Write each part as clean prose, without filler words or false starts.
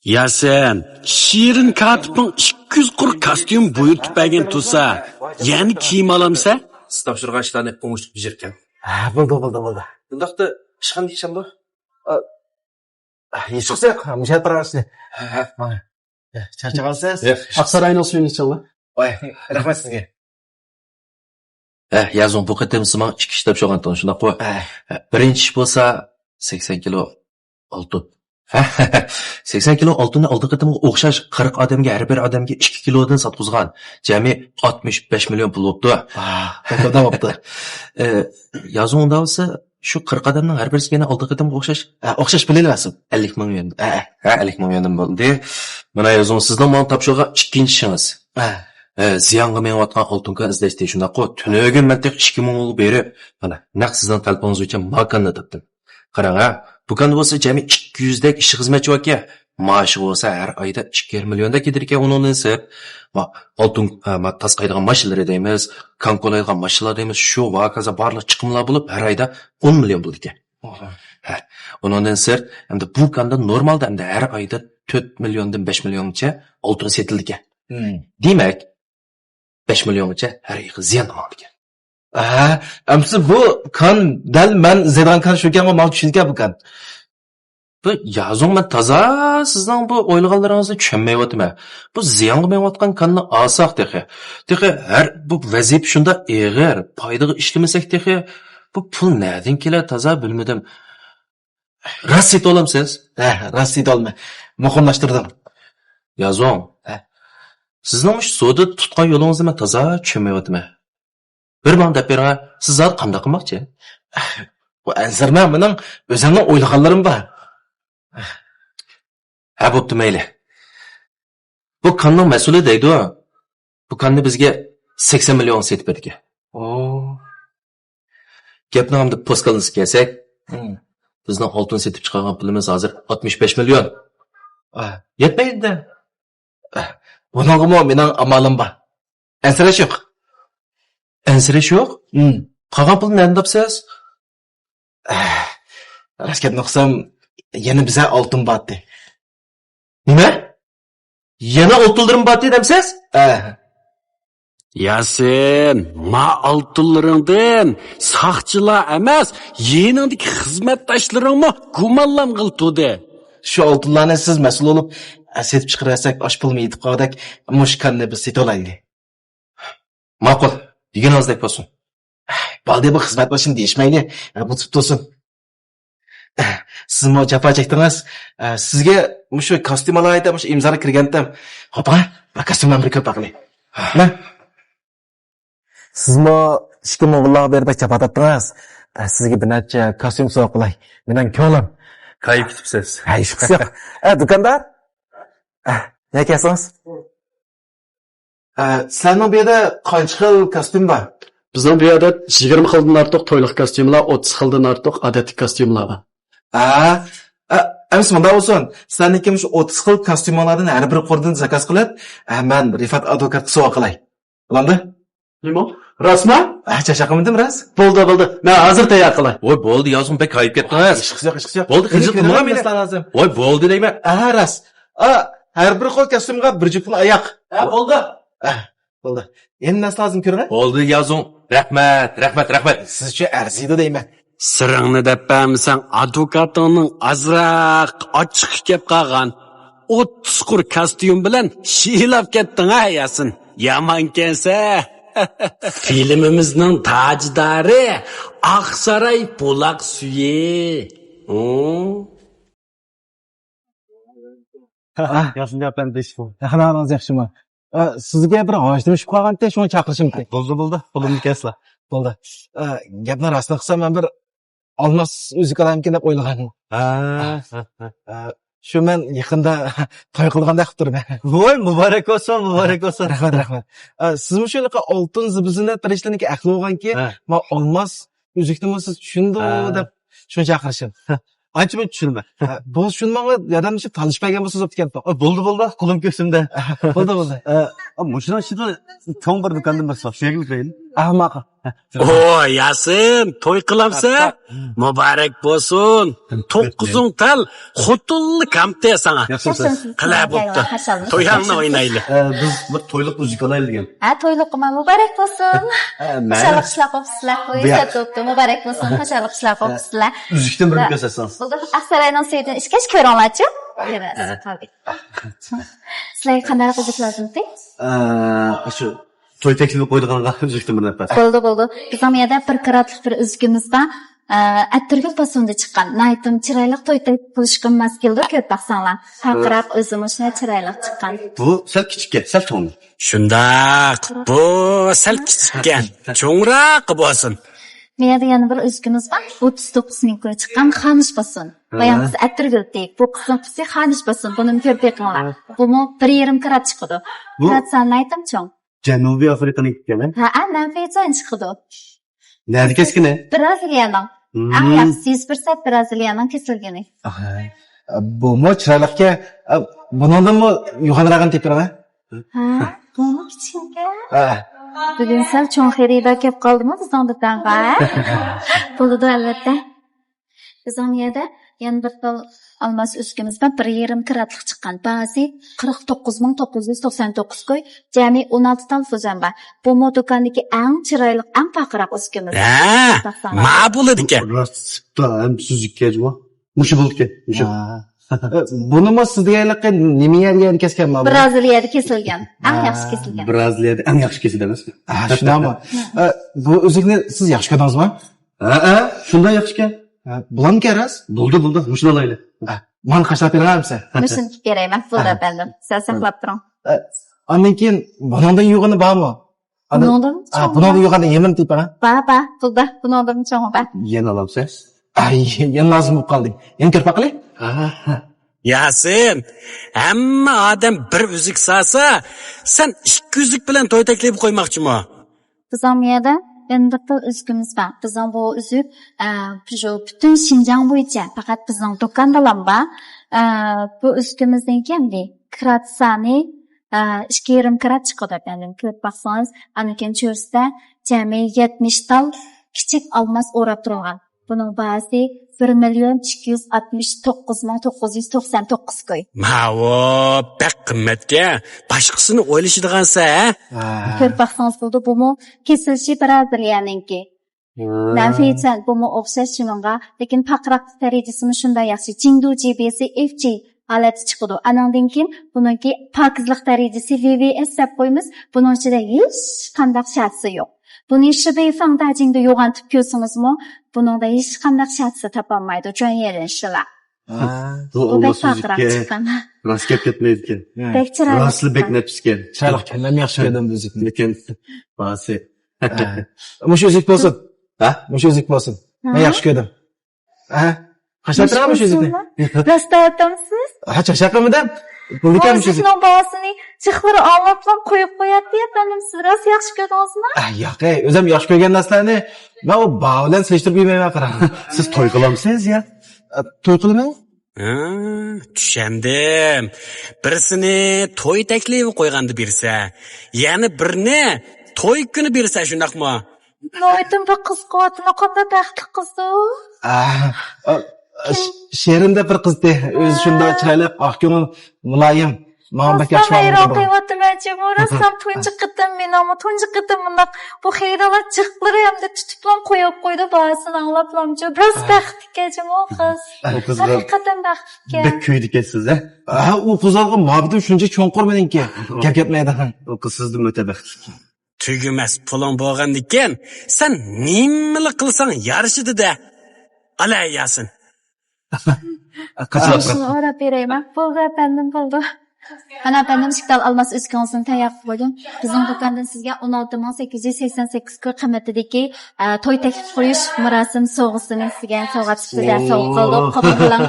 Ya sen, Şirin Katip'in 240 kostyum buyurtib bergan tursa, yani kiyim olamsa? Siz topshirgan ishlarni o'ngishib bajargan. bo'ldi. Bundaqda ish qanday deysham bu? Hech qilsa yo'q, mushat barasi. Charchagansiz? Aqsarayning suyini inshaalloh. Voy, rahmat sizga. Yazın bu qatam sizman 2 ish topshirgan ton shundaq qo'y. Birinchi ish bo'lsa 80 kilo oltin. 80 kilo oltinni oldi qatimga o'xshash 40 odamga har bir odamga 2 kilodan sotqizgan. Jami 65 million pul bo'libdi. Qanday bo'libdi? Yazın unda bo'lsa shu 40 odamning har birisiga oldi qatimga O'xshash bilaverasiz. 50 ming yuan. 50 ming yuan bo'ldi. Mana yazın sizdan men topshirgan ikkinchi ishingiz. Ziyonga menayotgan oltinga izlashdi shundaq-ku. Tunugun men tek 2 ming berib, mana naq sizdan talponingiz uchun makonda topdim. Qarang, bu kan bo'lsa jami 200 dak ish xizmatchi aka. Maoshi bo'lsa har oyda 2 millionda kedir ekan undan sep. Oltin tasqaydigan mashinalar deymiz, konkolaydigan mashinalar deymiz. Shu vaqaza barliq chiqimlar bo'lib har oyda 10 million bo'ldi ekan. Undan sep, endi bu kanda normalda endi har oyda 4 milliondan 5 milliongacha oltin setildi ekan. Demak 5 milliongacha har yil ziyon oldi ekan. Amsi bu kan dal men zedan kan shukan va men tushungan bu kan. Bu yazın men toza sizning bu o'ylaganlaringizni tushunmayapman. Bu ziyonga menayotgan kanni olsaq texi. Har bu vaziyat shunda eg'ir, foydaga ishlamasak texi, bu pul nerdan keladi toza bilmadim. Rasit olamsiz? Rasit olma. Muhimlashtirdim. Yazın. Sizning shu so'da tutgan yo'lingizni men toza tushunmayapman. Bir bana deb bering, siz zot qanday qilmoqchi? Bu ansirman mening o'zimning o'ylaganlarim bor. Bo'pti mayli. Bu kanning mas'uli deydi. Bu kanni bizga 80 million setib berdi. Gapni hamda postkalni kelsak, bizning oltin setib chiqargan pulimiz hozir 65 million. Yetmaydi. Buningga mening amalim bor. Ansirash yo'q. Ansirash yo'q? Qolgan pulni nerdan topsiz? Raskatni qilsam, yana biza oltin botdi. Nima? Yana oltinlarim botdi demsiz? Yasin, ma oltinlaringdan saqchilar emas, yeningdagi xizmatdoshlaringmi gumonlam qiltudi. Shu oltinlarni siz mas'ul bo'lib, setib chiqarasak, osh pulmi yetib qoldik, mushkanni biz setib olaylik. Ma'qul. Deganingizdek bo'lsin. Balde bu xizmat boshim deyishmayli, bu tip bo'lsin. Siz mo jafo chekdingiz. Sizga shu kostyum alayda, shu imzoni kirgandim. Hopa, va kostyumdan bir ko'p aqli. Siz mo 2 ming'ullar berib jafo topdingiz. Sizga bir necha kostyum sovg'a qilay. Mening ko'nglim. Qayib ketibsiz. Hech qisi yo'q. Do'kondor? Ne kelsangiz? Sizlarning bu yerda qancha xil kostyum bor? Bizning bu yerda 20 xildan ortiq to'yliq kostyumlar, 30 xildan ortiq odatli kostyumlar bor. Emas, bunda bo'lsin. Sizlarniki shu 30 xil kostyumlardan har bir qo'rdan zakaz qilib, men Rifat advokatga sovg'a qilay. Bo'ldi? Nima? Rasman? Chaqirmadim ras. Bo'ldi. Men hozir tayyor qilay. Voy, bo'ldi, yozim pek qayib ketdingiz. Ishqisiz yo'q. Bo'ldi, xijil qilma meni. Voy, bo'ldi deyman. Ras. Har bir xil kostyumga bir juftli oyoq. Bo'ldi. Bo'ldi. Endi narsa lazım ko'ring. Bo'ldi, yozing. Rahmat. Siz uchun arziydi deyman. Sirangni deb bermisang, advokatingning azroq ochiq kelib qolgan 30 qur kostyum bilan shiylab ketding ha Yasin. Yomon kelsa. Filmimizning tajdori Aqsaray Buloq suyi. Yasin gaplarni deyish bu. Xabaringiz yaxshimi? Sizga bir g'oshdim tushib qolganda, shuni chaqirishim kerak. Bo'ldi. Qo'limni kesla. Bo'ldi. Gapni rostini qilsam, men bir olmos o'zi qolamkin deb o'ylagandim. Shu men yaqinda to'y qilganda qilib turman. Voy, muborak bo'lsin. Rahmat. Siz shunaqa oltin zibizini tirishlarniki aqli bo'lganki, men olmos uzukni siz tushundi deb shuni chaqirishim. Ancha men tushunma. Bu tushunmag'i yordamchi tanishmagan bo'lsa o'tgan. Bo'ldi. Qo'lim ko'simda. Bo'ldi. Mushuna ichida cho'ng bir do'kondan bir so'z. Shu yerga kiraylik. ahmoq. O Yasin, to'y qilamsan? Muborak bo'lsin. 9'un tal xutulli kamte sana. Qila bo'pti. To'yangni o'ynayli. Biz bir to'yliq müzik olaylik degan. Ha, to'yliqma muborak bo'lsin. Xushallik qilib qo'yibsizlar. Qo'ysa bo'pti. Muborak bo'lsin. Xushallik qilib qo'yibsizlar. Müzikdan bir ko'rsatsangiz. Bo'ldi. Astarayning sevdiğin ishkash ko'ringlarchi. Sizlarga qanday qiziq lazımdi? Shu to'y taklifi qo'ydiganga müzikdan bir nafas. Bo'ldi. Biz ham yerda bir kiratlik bir uzgimiz bor. Attirgul pasunda chiqqan. Naytim chiroyli to'y qilishgan maskildir ko'p baxsanlar. Faqirab o'zimiz chiroyli chiqqan. Bu sal kichikka, sal cho'ng. Shundaq. Bu sal kichikka, cho'ngroq bo'lsin. Menda yana bir uzgimiz bor. 39 ming ko'ra chiqqan xanish bo'lsin. Bayonimiz attirgul deyip bu qizim xanish bo'lsin. Buni ko'p qilinglar. Bu 1,5 kirat chiqadi. Kiratsan naytim cho'ng. Janubiy Afrikaning ekan. Ha, andan feyzon chiqadi. Nerede keskine? Braziliyadan. Yaxshisi 100% Braziliyadan kesilgani. Bu mu chiroyliqga bundan mı yo'g'onrog'ini tepiraman? Ha, bu kichkinga. Bugun sal cho'ng xarida kelib qoldimi bizning do'konga? Bo'ldi albatta. Bizning yerda yana bir xil almas uskimiz bor, 1,5 kiratlik chiqqan. Ba'zi 49999 ko'y, jami 16 tal fuzan bor. Bu do'kondagi eng chiroyli, eng faqirroq uskimiz. Ha, ma'qul ekan. Rostda ham suzukka juma. Mushi bo'lgan. Mushi. Buni mu siz deganlikqa nima yerga kesganmi? Braziliyada kesilgan. Eng yaxshi kesilgan. Braziliyada eng yaxshi kesilgan emas. Shundami? Bu uzukni siz yaxshi ko'rdingizmi? Ha, shunday yaxshi ekan. Bulan keras? Bo'ldi. Mushuni olaylik. Mana qashlab beramiz. Mushuni berayman, bo'ldi efendim. Siz saqlab turing. Ondan keyin bundan yo'g'ini bormi? Bundan? Bundan yo'g'ini yemin tipa. Ba, bo'ldi. Bundan cho'ng bor. Yana olamsiz? Ay, yana lazım bo'lib qoldi. Endi ko'rpa qilay? Yasin, hamma odam bir uzuk salsa, sen 2 uzuk bilan to'y taklifi qo'ymoqchimi? Biz ham yerda endi bir uzgimiz bor. Biz ham bu uzuk butun Xinjiang bo'yicha faqat bizning do'konda ham bor. Bu uzgimizdan kimdi? Kirat soni 2,5 kirat chiqadi. Ya'ni ko'p baxsangiz, anikin cho'rsda jami 70 tal kichik olmos o'rab turgan. Buning bahasi 1,269,999 ko'y. Mavo, bak qimmatga. Boshqasini o'ylashadigansa, Ko'p baxsangiz bo'ldi, bu kesilishi Braziliyaninki. Nafiysan bu o'xshash shunga, lekin faqroq darajasi shunday yaxshi. Jingdu GBC FG holati chiqadi. Anandan keyin buningki pokizlik darajasi VVS deb qo'yamiz. Buning ichida hech qanday shartsi yo'q. Buni shibay fangdajingda yo'g'antib ko'rsangizmi, buningda hech qanday shartsi topolmaydi. Jo'n yerishlar. Bu faqroq chiqqan. Rost gap ketmaydi ekan. Rostli bek nafsga. Chiroyli kellam yaxshi ko'rdim o'zikni. Lekin ba'zi. Mush o'zik bo'lsin. Mush o'zik bo'lsin. Men yaxshi ko'rdim. Qashlab turamiz o'zikni. Rostda aytamsiz? Chaqamidan. Bu ekan mush o'zik. Sizning bolasini chixlari olmoqlab qo'yib qo'yadi, efendim. Siz rost yaxshi ko'rdingizmi? Yo'q, o'zim yaxshi ko'rgan narsalarni men u ba bilan selishtirib yeyman qarang. Siz to'y qilamsiz ya? To'y qilaman? Tushundim. Birisini to'y taklifi qo'yganda bersa, yana birini to'y kuni bersa shundaqmi? Noytim bir qiz quvvatini qanday baxtli qizdi. She'rimda bir qizdi. O'zi shunday chiroyli, oq ko'ngil, muloyim. Men bak yaxshi Rostdan tunji qitim men ama tunji qitim bundaq bu xeyralar chiqlari hamda tutiblam qo'yib qo'ydi bolasini anglablamchi. Biroz baxtlikajim o qiz. O qizlar haqiqatan baxtga. Bek kuydi ekansiz a? U qizlarga muhabbatim shuncha cho'nqur meniki. Gap ketmaydi. O qiz sizdan o'ta baxtli. Tugumas puling bo'lgandikan, sen nimani qilsang yarishidi-da. Alay Yasin. Shuni o'rab berayman. Bo'ldi efendim, bo'ldi. Ana efendim shiktal almas uskunusini tayyor qilib qo'ydim. Bizning do'kondan sizga 16888 ko'y qimmatidagi to'y taklif qo'yish marosim sovg'asini sizga sovg'a sifatida sovg'a qilib qabul qiling.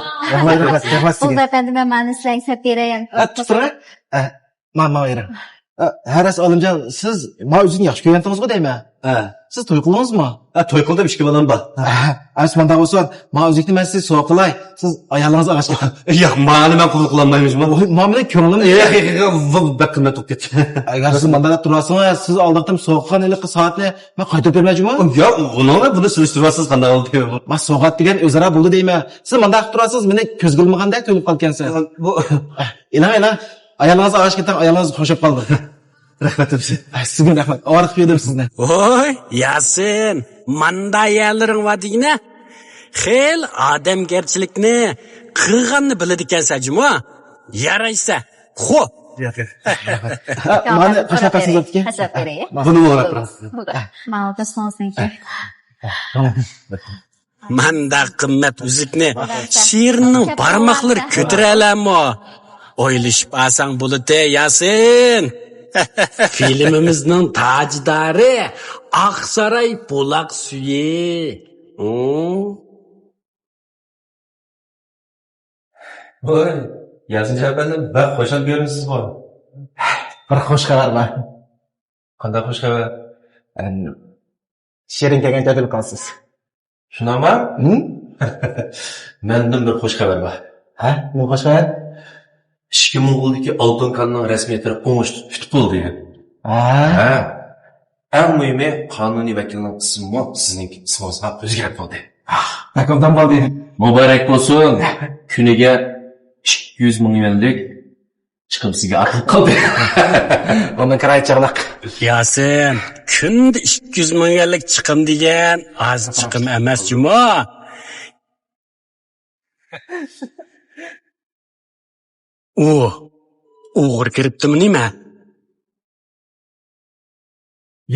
Bo'ldi efendim, men mana sizlarga sab beraman. Tura. Men beraman. Haras olimjon, siz men o'zingizni yaxshi ko'rgandingiz-ku deyman. siz to'y qildingizmi? To'y qildim, 2 bolam bor. Siz manda bo'lsa, men o'zlikni men siz so'q qilay. Siz ayolingizga ag'ashga. Yo'q, mani men qabul qilolmayman. Men bilan ko'nglim Bak qimmat bo'lib ketdi. agar siz manda turasizmi, siz oldiqdim so'qqan ilqi soatni men qaytarib bermayman. Yo'q, buni surishtiryapsiz qanday oldi? Men so'g'at degan o'zaro bo'ldi deyman. Siz manda turasiz, meni ko'z qilmagandek to'lib qolgansiz. Bu Ila, ayolingizga ag'ashga ketgan ayolingiz xo'shib qoldi. rahmat sizga. Sizga rahmat. Ortiq berdim sizni. Oy, Yasin, manda ayalaring vadigina. Xel odamgarchilikni qilganni biladi ekansan, juma. Yaraysa. Xo'p. Mani qashaqasiz o'tga. Qashaq beray. Buni o'rab turasiz. Mana da sonsinki. Manda qimmat uzukni she'rning barmoqlari ko'tara oladimi? O'ylashib olsang bo'ladi, Yasin. Filmimizning tajdori Oqsaroy buloq suyi. Voy, Yasin shabandan bak xo'shal ko'rinsiz bor. Bir xush xabar bor. Qanday xush xabar? She'ring kelgan tadil qolsiz. Shunami? Mendan bir xush xabar bor. Ha? Nima xush xabar? 2010'daki Altın Kan'ın resmiyetleri tutub bo'ldi. Ha. Eng muhimi qonuniy vakilning ismi sizning ismingizga o'zgarib qoldi. Rakamdan bo'ldi. Muborak bo'lsin. Kuniga 200 ming yillik chiqim sizga aql qildi. Ondan kiray chig'liq. Yasin, kunda 200 minglik chiqim degan az chiqim emas, juma. O'g'ir kiribdimi nima?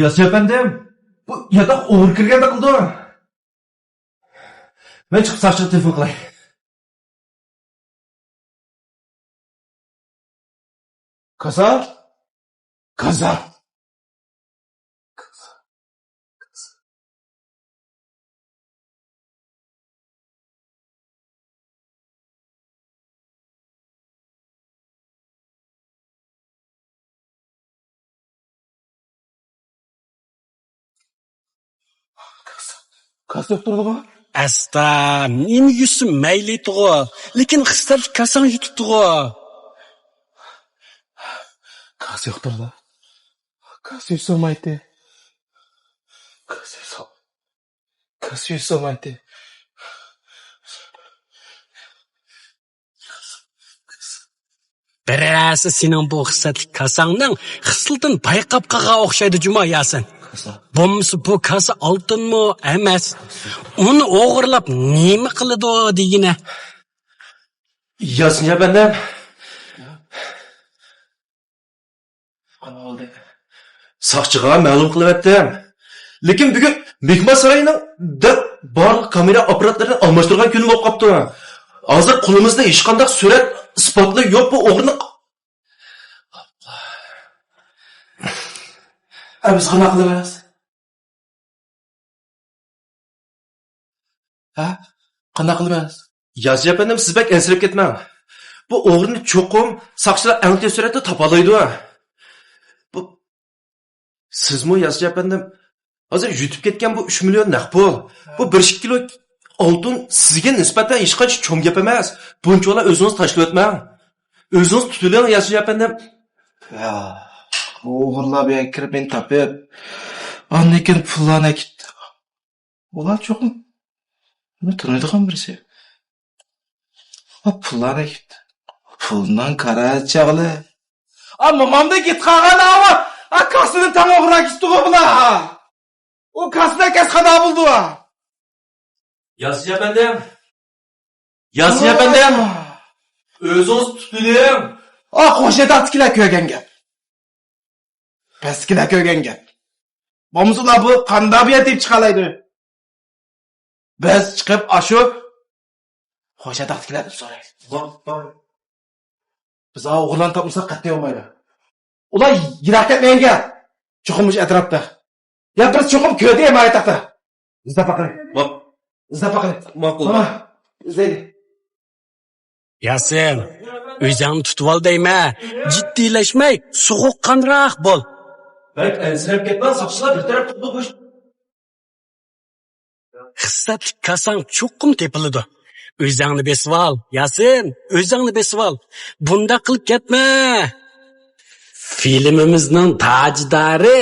Yasin efendim, bu yatak o'g'ir kirganda qildi. Men chiqib saqchiga telefon qilay. Kaza. Kas turdi. Asta, men yusim mayli tug'o, lekin xislat kasang yutib tug'o. Kas turdi. Kas yusamaydi. Kas yusamaydi. Birasi sening bu xislatli kasangning xislatini bayqab qolgan o'xshaydi, juma Yasin. Bo'lmasa bu kasa oltinmi emas? Uni o'g'irlab nima qiladi degina? Yasin efendim. Qana oldi. Saqchiga ma'lum qilib etdim. Lekin bugun Mehmon saroyining bor kamera apparatlarini almashtirgan kun bo'lib qopti. Hozir qo'limizda hech qanday surat isbotli yo'q bu o'g'rini. Biz qana qilamiz? Qana qilamiz? Yasin efendim, siz bek ensirib ketmang. Bu o'g'rini cho'qim saqchilar eng tez suratda topalaydi. Bu sizmi Yasin efendim? Hozir yutib ketgan bu 3 million naq pul. Bu 1 kilo oltin sizga nisbatan hech qancha cho'm gap emas. Bunchalar o'zingiz tashlab o'tmang. O'zingiz tutiling Yasin efendim. Ya, o'g'irlab kirib men topib, annekin pullarni ketdi. Ular cho'qim. Buni taniydigan birisi. Pullarni ketdi. Puldan qara chag'li. Momamda git qolgan ama, kasini tam o'g'irlab ketdi bular. O kasına kes qana buldu. Yasin efendim. Yasin efendim. O'zingiz tutiling. Qo'shida atkilar ko'rgan gap. Paskilar ko'rgan gap. Bo'lmasa bu qanday bu deb chiqalaydi. Biz chiqib ashu qo'shida atkilar deb so'raymiz. Biz o'g'lan topmasak qat'iy olmaydi. Ular yiroqqa menga cho'qimish atrofda. Ya biz cho'qib ko'rdi ham aytaqda. Zapaqing. Zapaqing. Ma'qul. Zeyli. Yasin, o'zingni tutib ol deyma. Jiddiylashmay, sovuqqonroq bo'l. Bak ensirab ketmang, saqchilar bir taraf tutib qo'yish. xislatlik kasang cho'qqim tepiladi. O'zingni besib ol, Yasin, o'zingni besib ol. Bunda qilib ketma. Filmimizning tajdori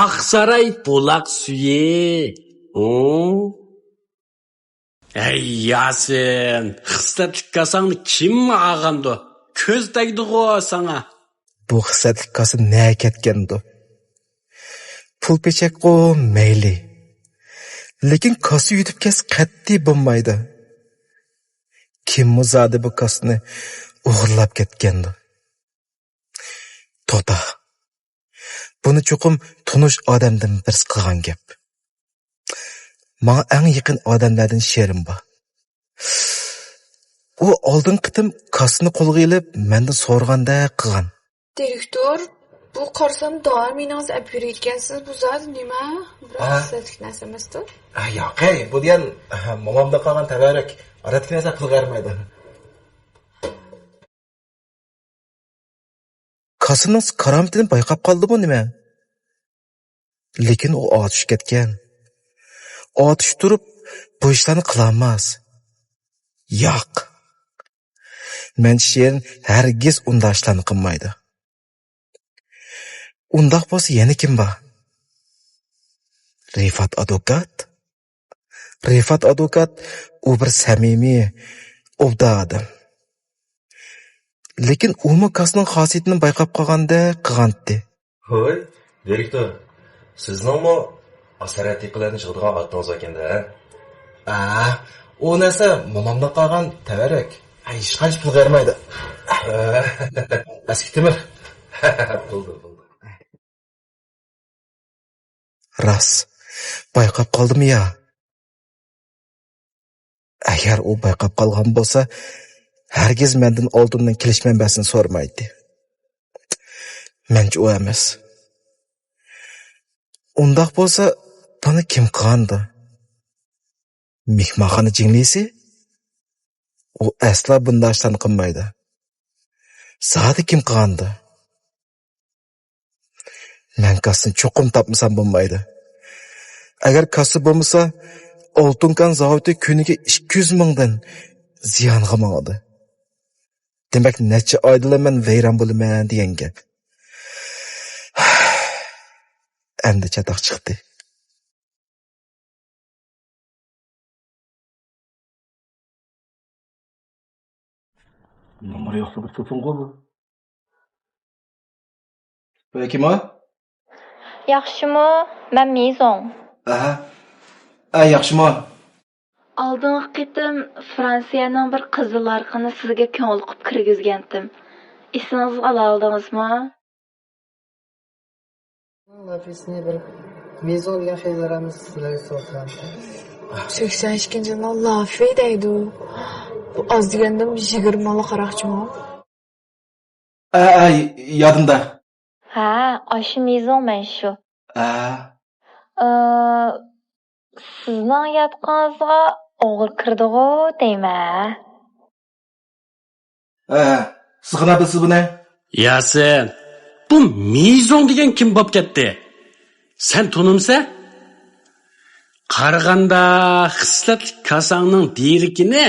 Oqsaroy Bulaq suyi. Ey Yasin, xislatlik kasangni kim ag'amdi? Ko'z tegdi-g'o sana. Bu xislatlik kası ne ketkendi? Pul pechak o meyli. Lekin kası yutib kes qat'iy bo'lmaydi. Kim muzadi bu kasını o'g'irlab ketkendi? To'ta. Buni cho'qim tunish odamdan birisi qilgan gap. Menga eng yaqin odamlardan sherim bor. U oldin qitim kasını qo'lga ilib mendan so'raganda qilgan. Direktor, bu qarasam doim menoz olib yurayotgansiz, bu zot nima? Biroq sizlik narsa emasdir? Yo'q, bu degan momamda qolgan tabarak. Odatga narsa qilg'armaydi. Kasının karomatini bayqab qoldi bu nima? Lekin u otish ketgan. Otish turib bu ishlarni qilolmas. Yo'q. Men sherin hargiz unda ishlarni qilmaydi. Undaq bo'lsa yana kim bor? Rifat advokat. Rifat advokat u bir samimiy, obda odam. Lekin u kasının xosiyatini bayqab qolganda qilgandi. Hoy, direktor. Sizningmi asaratiqlarni yig'digan otdingiz ekanda? O narsa momamda qolgan tabarak. Hech qancha pul bermaydi. Eski temir. Bo'ldi. Ras, bayqab qoldimi ya? Agar u bayqab qolgan bo'lsa, hargiz mendan oldindan kelish manbasini so'ramaydi. Mencha u emas. Undaq bo'lsa, buni kim qilgandi? Mehmonxona jinglisi? U asla bunday ishlarni qilmaydi. Zodi kim qilgandi? Men kasını cho'qim topmasam bo'lmaydi. Agar kası bo'lmasa, Oltunkan zavodi kuniga 200 mingdan ziyonga mangadi. Demak, necha oyda men vayron bo'laman degan gap. Endi chatoq chiqdi. Nomor yo'qsa bir telefon qo'y. Bu kim o? Yaxshimi? Men Mizon. Yaxshimi? Oldingi qitim Fransiyaning bir qizil arqini sizga ko'ngil qilib kirgizgandim. Esingizga ola oldingizmi? Nafisni bir mezon degan xizlarimiz sizlarga so'rayman. 82-yilda Lafi deydi. Bu az degandan 20 mala qaraqchimi? Yodimda. Ha, aşı Mizon men shu. Sizning yatqinizga o'g'il kirdi-g'o deyman. Sig'ina bilsiz buni? Yasin, bu Mizon degan kim bo'p ketdi? Sen tunimsa? Qaraganda xislatlik kasangning dirikini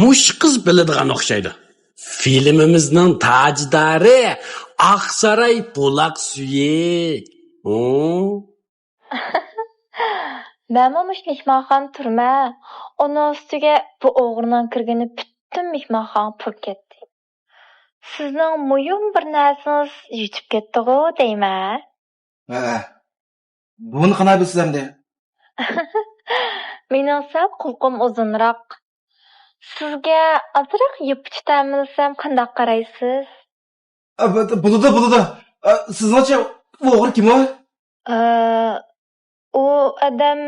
mush qiz biladigan o'xshaydi. Filmimizning tajdori Oqsaroy Bulaq suyi. Men mehmonxona turma. Onun ustiga bu o'g'rining kirgani butun mehmonxona pul ketdi. Sizning muhim bir narsangiz yutib ketdi-g'o deyman. Buni qana bilsiz endi? Mening sal qulqim uzunroq. Sizga ozroq yupich ta'minlasam qanday qaraysiz? Buludi. Sizningcha u o'g'ri kim o? U odam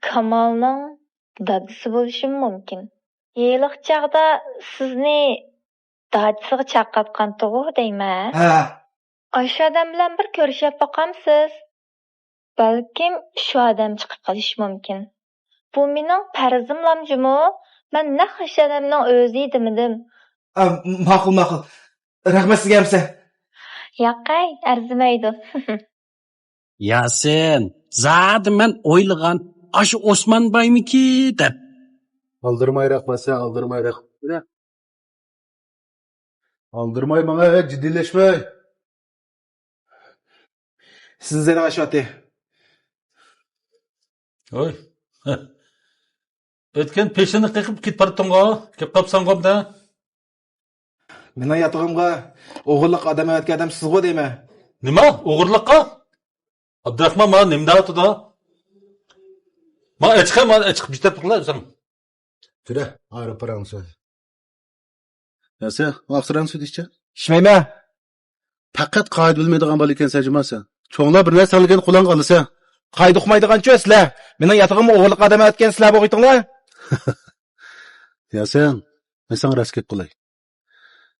Kamalning dadisi bo'lishi mumkin. Yeliq chaqda sizni dadisiga chaqirtgan-ku deyman. O'sha odam bilan bir ko'rishib boqamsiz. Balkim shu odam chiqib qolishi mumkin. Bu mening farzimlamjimi? Men naq o'sha odamning o'zi edimdim. Ma'qul. Rahmat sizga hamsa. Yo'qay, arzimaydi. Yasin, Zaten men o'ylagan aşı Osmanbaymiki deb. Aldırmayrak basa, aldırmayrak. Aldırmay bana, ciddileşme. Sizden aşatı. Oy. Ötken peşini qıqıp git barıptınğa. Kep qapsan qomda. Mening yatağımga o'g'irlik adam evatgan adam siz go deyman. Nima? O'g'irliqqa? Abdurahmon mana nimda atida? Ma chiqib bitab turlar sen. Türe, ayrı paranı söyle. Ya sen, aksaran söyle işte. İşmeyme. Fakat kayıt bilmeydiğin balıken secimezsen. Çoğunlar bir ne salgın kulağın kalırsa. Qayda uqmaydigan cho sizlar. Mening yatağımga o'g'irlik adam evatgan sizlar o'qiytinglar. Ya sen, ben sana rasket kulay.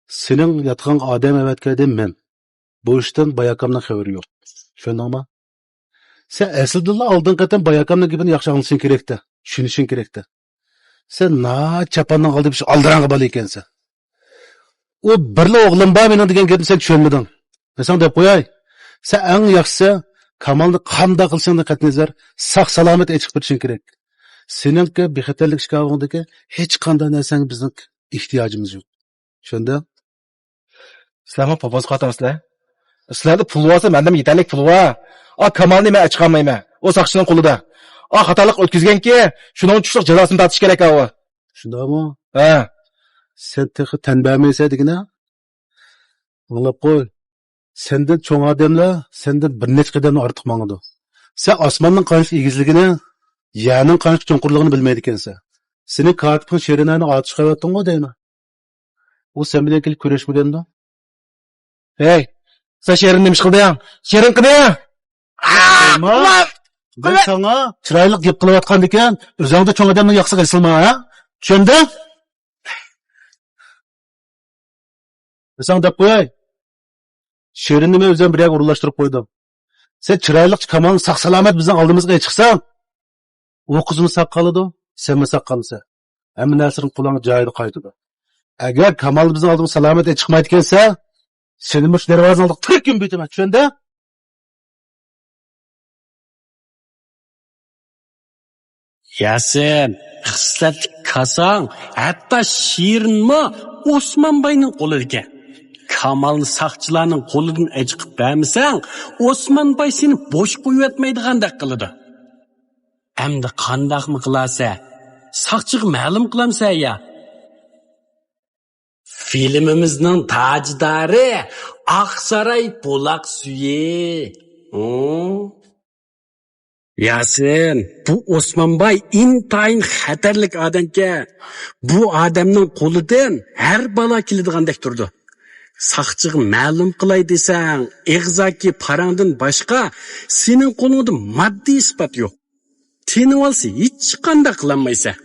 Senin yatağın adam evetkedim men. Bu işten bayakamdan haberi yok. Şöyle ama. Sen esildilla aldığın kadar bayakamdan gibi yaxşı anlışın kerekti. Şunuşun kerekti. Sen na çapandan kaldı bir şey aldıran balı ekensen. O birli oğlum ba menin degan gapni sen tushunmading. Men sana deb qo'yay. Sen eng yaxshisi Kamalni qanday qilishingdan qat'iy nazar sog' salomat chiqib ketishing kerak. Seninki bexatarlik shkafingdagi hech qanday narsaga bizning ehtiyojimiz yo'q. Tushunding? Sizlarmi popoz qatamsizlar? Sizlarda pul bo'lsa, menda yetarlik pul bor. Kamalni men chiqarmayman. O soqchining qo'lida. Xatolik o'tkazganki, shuning tushliq jazosini tortish kerak o. Shundaymi? Ha. Sen texi tan bermaysan degina. Anglab qo'y. Sendan cho'ng odamlar sendan bir necha qadamdan ortiq mangadi. Sen osmonning qancha egizligini, yerning qancha cho'nqurligini bilmaydi ekansan. Sening katibing Sherinani otish qavatding-ku deyman. U sen bilan kelib ko'rishmaganda. Hey, sen Sherin nima ish qilding? Sherin qilding? Ben sana chiroyli gap qilayotgan ekan, o'zingda cho'ng odamni yoqsa qisilma, ha? Tushunding? Sen deb qo'y. Sherinni men o'zim bir yoq o'rinlashtirib qo'ydim. Sen chiroyli Kamalni sog' salomat bizning oldimizga chiqsang, u qizimiz sog' qoladi, sen sog' qolsa. Hamma narsaning qo'lingga joyida qaytadi. Agar Kamal bizning oldimizga salomat chiqmaydi ekansa, seni mush darvozani oldiga tirkim betaman, tushunding? Yasin, xislatli kasang, hatta Shirinmi Osmanbayning qo'lida. Kamalni saqchilarning qo'lidan chiqib bermasang, Osmanbay seni bo'sh qo'yatmaydigandek qiladi. Endi qandaqmi qilasa? Saqchiga ma'lum qilamsan ya. Filmimizning tajdori Oqsaroy Buloq suyi. Yasin, bu Osmanbay intayin xatarlik odamga. Bu odamning qo'lidan har balo keladigandak turdi. Saqchiga ma'lum qilay desang, eg'zaki parangdan boshqa sening qo'lingda moddiy isbot yo'q. Tenib olsa hech qanday qilolmaysan.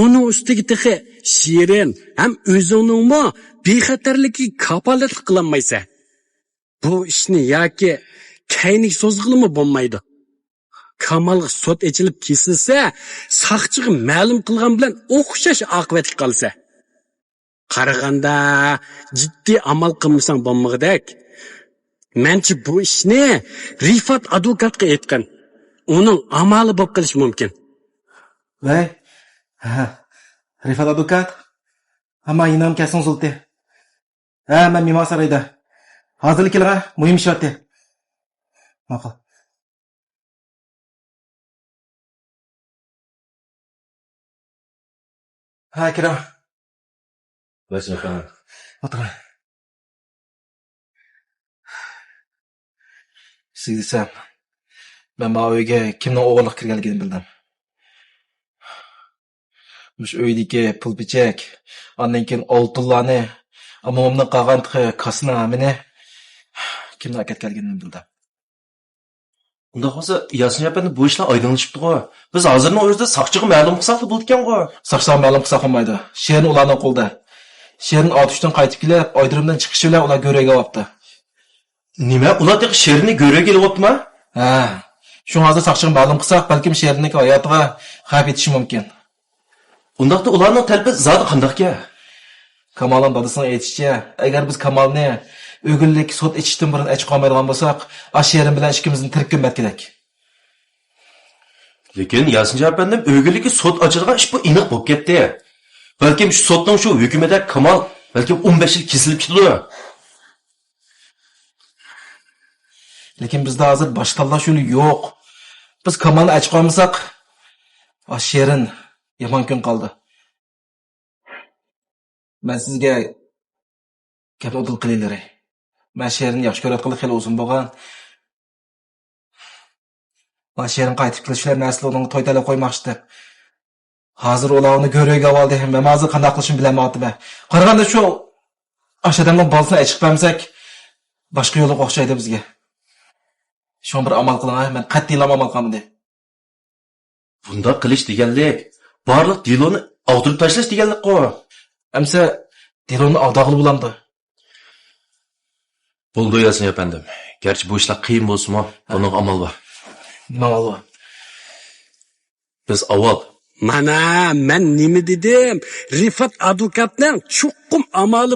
Uni ustiga tehi Shirin ham o'zingni bexatarligiga kapolat qilolmaysan. Bu ishni yoki kaynik so'zg'ilimi bo'lmaydi. Kamalga sud echilib kesilsa, saqchiga ma'lum qilgan bilan o'xshash oqibatga qolsa. Qaraganda jiddiy amal qilmasang bo'lmag'idek. Menchi bu ishni Rifat advokatga aytgan. Uning amali bo'lib qilish mumkin. Vay. Rifat advokat. Hamma inam kelsin sulti. Men Mimor saroyda. Hozirliklar muhim ish yotdi. Ma'qul. Kiram. Başına falan. Otur. Siz desem, ben bu uyga kimning o'g'irlik kirganligini bildim. Mush uydagi pul-pichak, ondan keyin oltinlarni, amomimning qolgan kasni meni kimning akatganligini bildim. Unda olsa Yasin yapani bu ishlar oydinlashibdi-ku. Biz hozirning o'zida saqchiga ma'lum qilsaqli bo'lgan-ku. Saqchiga ma'lum qilsak bo'lmaydi. Sherin ularning qo'lida. Sherin otishdan qaytib kelib, oydirimdan chiqishi bilan ular go'raga olibdi. Nima? Ular tek Sherinni go'raga kelyaptimi? Ha. Shu hozir saqchiga ma'lum qilsak, balkim Sherinning hayotiga xavf yetishi mumkin. Undaqda ularning talbi zoti qandaqka? Kamalning dadasining aytishicha, agar biz Kamalni o'g'illik sud etishdan burun ech qolmaydigan bo'lsak, Sherin bilan ikkimizni tirik ko'mbat kerak. Lekin Yasinchi efendim o'g'iligi sud ochilgan ish bu aniq bo'lib ketdi. Balkim shu sudning shu hukmida Kamal balkim 15 yil kesilib ketdi. Lekin bizda hozir boshqa tanlash yo'li yo'q. Biz Kamalni ochib qo'ymasak, Sherin yomon kun qoldi. Men sizga gap o'til qilaylar. Men Sherin yaxshi ko'rayotgan xili uzun bo'lgan. Sherin qaytib kelishlar nasli uning to'y talab qo'ymoqchi. Hozir ularni ko'rayga oldi. Men hozir qanday qilishim bilmayapman. Qaraganda shu ashadamning bolsini ochib qo'ymasak, boshqa yo'l o'xshaydi bizga. Shu bir amal qiling, men qat'iy amal qilmadim. Bunda qilish deganlik, barliq Diloni avdirib tashlash deganlik-ku. Amsa Diloni avdog'li bo'lamdi. Bo'ldi Yasin efendim. Gerçi bu ishlar qiyin bo'lsa-mu, buning amal bor. Nima amal bor? Biz avval Mana men nima dedim? Rifat advokatning chuqqum amali